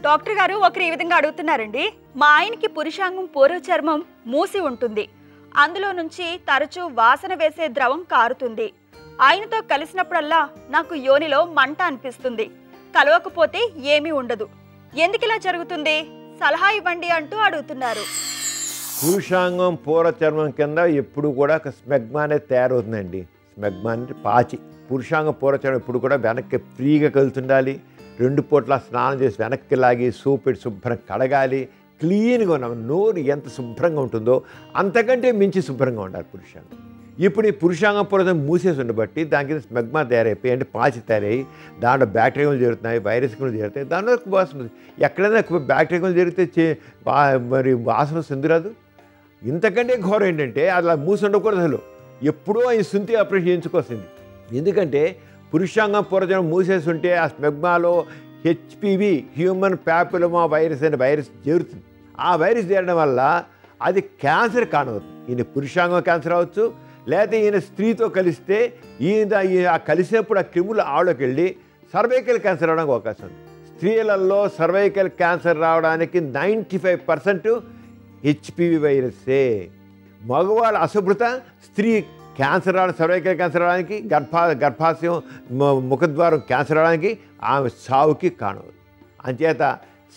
Doctor గారు ఒకరు ఈ విధంగా అడుగుతున్నారండి. మా ఆయనకి పురుషాంగం పూర్వ చర్మం మూసి ఉంటుంది. అందులో నుంచి తరచూ వాసన వేసే ద్రవం కారుతుంది. ఆయనతో కలిసినప్పుడల్లా నాకు యోనిలో మంట అనిపిస్తుంది. కలవకపోతే ఏమీ ఉండదు. ఎందుకిలా జరుగుతుంది? సలహా ఇవ్వండి అంటూ అడుగుతున్నారు. పురుషాంగం పూర్వ చర్మం కింద ఎప్పుడు కూడా ఒక స్మెగ్మా అనేది తయారవుతుందండి. స్మెగ్మా అంటే పాచి. పురుషాంగం పూర్వ చర్మం ఎప్పుడు కూడా వెనక్కి ఫ్రీగా కలుతుండాలి. 2 పూట్ల స్నానం చేసి వెనక్కి లాగి సోప్ పెట్టి శుభ్రంగా కడగాలి. క్లీన్గా ఉన్నాం. నోరు ఎంత శుభ్రంగా ఉంటుందో అంతకంటే మించి శుభ్రంగా ఉండాలి పురుషాంగం. ఇప్పుడు ఈ పురుషాంగం పూర్వం మూసేసి ఉండబట్టి దాని కింద స్మెగ్మా తయారైపోయి అంటే పాచి తయారయ్యి దాంట్లో బ్యాక్టీరియాలు చేరుతున్నాయి, వైరస్లు చేరుతాయి. దానిలో వాసన ఎక్కడైనా బ్యాక్టీరియాలు జరిగితే మరి వాసన సందురాదు. ఇంతకంటే ఘోరం ఏంటంటే అలా మూసి ఉండకూడదు. అసలు ఎప్పుడూ ఈ సుంతి ఆపరేషన్ చేయించుకోవాల్సింది. ఎందుకంటే పురుషాంగం పూర్వజనం మూసేసి ఉంటే ఆ స్మెగ్మాలో హెచ్పివి హ్యూమన్ ప్యాపిలోమా వైరస్ అనే వైరస్ చేరుతుంది. ఆ వైరస్ చేరడం వల్ల అది క్యాన్సర్ కానవుతుంది. ఈయన పురుషాంగం క్యాన్సర్ అవ్వచ్చు, లేకపోతే ఈయన స్త్రీతో కలిస్తే ఈయన కలిసినప్పుడు ఆ క్రిములు ఆవిడకి వెళ్ళి సర్వైకల్ క్యాన్సర్ రావడానికి అవకాశం ఉంది. స్త్రీలలో సర్వైకల్ క్యాన్సర్ రావడానికి 95% హెచ్పివి వైరస్సే. మగవాళ్ళ అశుభ్రత స్త్రీ క్యాన్సర్ రావడానికి, సర్వైకల్ క్యాన్సర్ రావడానికి, గర్భాశయం ముఖద్వారం క్యాన్సర్ రావడానికి, ఆమె సావుకి కారణం. అంచేత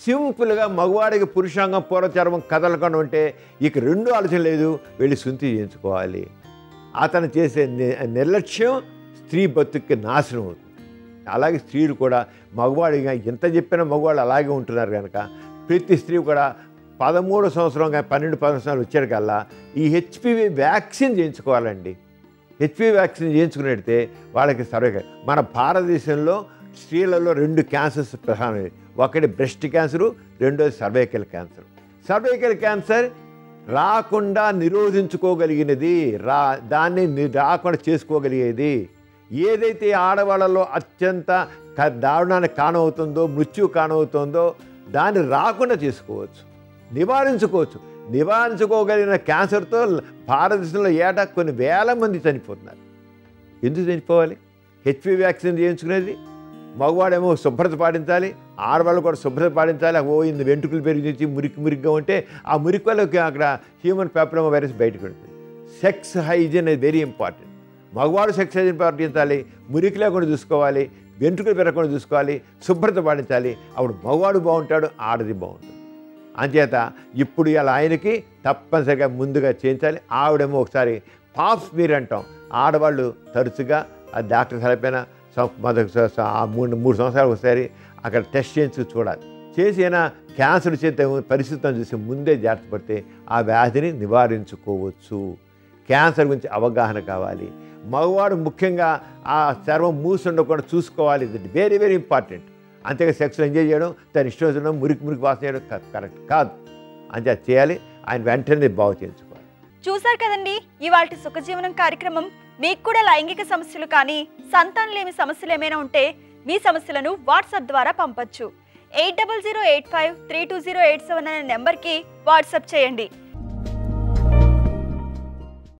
సింపుల్గా మగవాడికి పురుషాంగం పూర్వచర్మం కదలకుండా ఉంటే ఇక 2 ఆలోచన లేదు, వెళ్ళి శుంఠి చేయించుకోవాలి. అతను చేసే నిర్లక్ష్యం స్త్రీ బతుక్కి నాశనం అవుతుంది. అలాగే స్త్రీలు కూడా మగవాడిగా ఎంత చెప్పినా మగవాళ్ళు అలాగే ఉంటున్నారు కనుక ప్రతి స్త్రీ కూడా 13 సంవత్సరం కానీ 12 సంవత్సరాలు వచ్చేటికల్లా ఈ హెచ్పివి వ్యాక్సిన్ చేయించుకోవాలండి. హెచ్పివి వ్యాక్సిన్ చేయించుకున్నట్టే వాళ్ళకి సర్వైకల్. మన భారతదేశంలో స్త్రీలలో 2 క్యాన్సర్స్ ప్రధానమైనవి. ఒకటి బ్రెస్ట్ క్యాన్సరు, రెండోది సర్వైకల్ క్యాన్సర్. సర్వైకల్ క్యాన్సర్ రాకుండా నిరోధించుకోగలిగినది, దాన్ని రాకుండా చేసుకోగలిగేది ఏదైతే ఆడవాళ్ళలో అత్యంత దారుణానికి కారణమవుతుందో, మృత్యు కారణమవుతుందో దాన్ని రాకుండా చేసుకోవచ్చు, నివారించుకోవచ్చు. నివారించుకోగలిగిన క్యాన్సర్తో భారతదేశంలో ఏటా కొన్ని వేల మంది చనిపోతున్నారు. ఎందుకు చనిపోవాలి? HPV vaccine చేయించుకునేది. మగవాడేమో శుభ్రత పాటించాలి, ఆడవాళ్ళు కూడా శుభ్రత పాటించాలి. ఇన్ని వెంట్రుకలు పెరిగించి మురికిగా ఉంటే ఆ మురికి వల్ల అక్కడ హ్యూమన్ ప్యాపిలోమా వైరస్ బయటకు వెళ్తుంది. సెక్స్ హైజీన్ అనేది వెరీ ఇంపార్టెంట్. మగవాడు సెక్స్ హైజీన్ పాటించాలి, మురికి లేకుండా చూసుకోవాలి, వెంట్రుకలు పెరగకుండా చూసుకోవాలి, శుభ్రత పాటించాలి. అప్పుడు మగవాడు బాగుంటాడు, ఆడది బాగుంటుంది. అంచేత ఇప్పుడు ఇలా ఆయనకి తప్పనిసరిగా ముందుగా చేయించాలి. ఆవిడేమో ఒకసారి పాప్ స్మీర్ అంటాం. ఆడవాళ్ళు తరచుగా ఆ డాక్టర్ సరిపోయిన 3 సంవత్సరాలు ఒకసారి అక్కడ టెస్ట్ చేయించి చూడాలి. చేసి అయినా క్యాన్సర్ చేత పరిస్థితులను చూసి ముందే జాగ్రత్త పడితే ఆ వ్యాధిని నివారించుకోవచ్చు. క్యాన్సర్ గురించి అవగాహన కావాలి. మగవాడు ముఖ్యంగా ఆ చర్మం మూసి ఉండకుండా చూసుకోవాలి. ఇది వెరీ వెరీ ఇంపార్టెంట్. అంతేగా సెక్స్లో ఎంజాయ్ చేయడం, తన ఇష్టం వచ్చిన మురికి వాసన చేయడం కరెక్ట్ కాదు. అంతే చేయాలి. ఆయన వెంటనే బాగు చేయించుకోవాలి. చూశారు కదండి ఇవాల్టి సుఖజీవనం కార్యక్రమం. మీకు కూడా లైంగిక సమస్యలు కానీ సంతానలేమి సమస్యలు ఏమైనా ఉంటే మీ సమస్యలను వాట్సాప్ ద్వారా పంపొచ్చు. 8008532087 అనే నెంబర్కి వాట్సాప్ చేయండి.